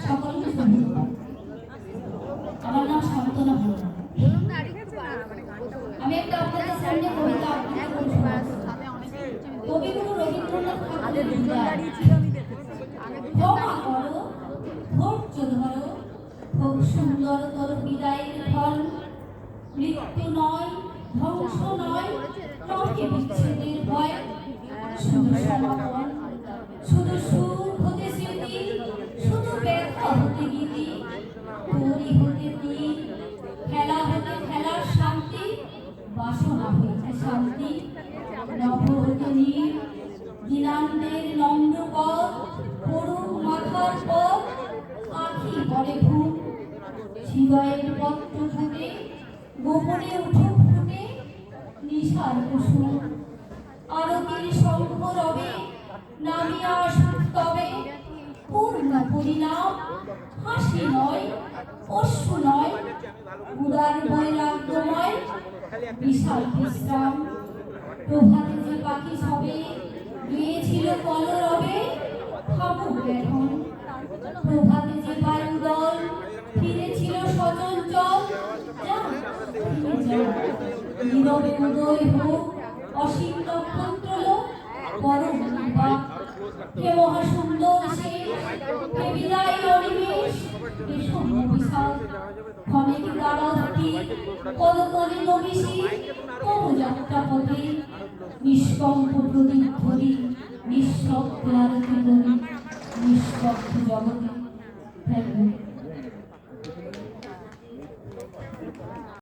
সকলকে শুভেচ্ছা। আমার নাম শান্তনা ভান্ডার। আমি একটা আপনাদের সামনে কবিতা আবৃত্তি করছি। কবিগুরু রবীন্দ্রনাথ ঠাকুরের ক্ষমা করো, ধৈর্য ধরো, হোক সুন্দরতর বিদায়ের ফল। মৃত্যু নয়, ধ্বংস নয়, নয় বিচ্ছেদের ভয়। শুধু সমাপন, শুধু সুখ হতে স্মৃতি, শুধু ব্যথা হতে গীতি। তৈরি হতে তীর, খেলা হতে খেলার শান্তি, বাসনা হইতে শান্তি। নভ হতে নীর, দিনান্তের নম্র পথ, করুণ মাথার পথ, আঁখি পরে ঘুম। হৃদয়ের পত্র ফুটে, গোপনে উঠুক ফুটে, নিশার কুসুম। আরতির শঙ্খ রবে, নামিয়া আসুক তবে পূর্ণ পরিণাম। হাসি নয়, অশ্রু নয়, উদার বৈরাগ্যময় বিশাল বিশ্রাম। প্রভাতে যে পাখি সবে গিয়েছিল কলরবে, থামুক এখন। প্রভাতে যে বায়ুদল ফিরেছিল সচঞ্চল, নীরবে উদয় হোক অসীম নক্ষত্রলোক। পরম নির্বাক, হে মহাসুন্দর শেষ, হে বিদায়ী অনিমেষ, হে শূন্য বিশাল। ক্ষণিক দ্বারস্থি পদতলে নবিশি, তব যাত্রা পথে নিষ্কম্প প্রদীপ ধরি, নিঃশব্দে আরতি করি নিস্তব্ধ জগতে। Thank you.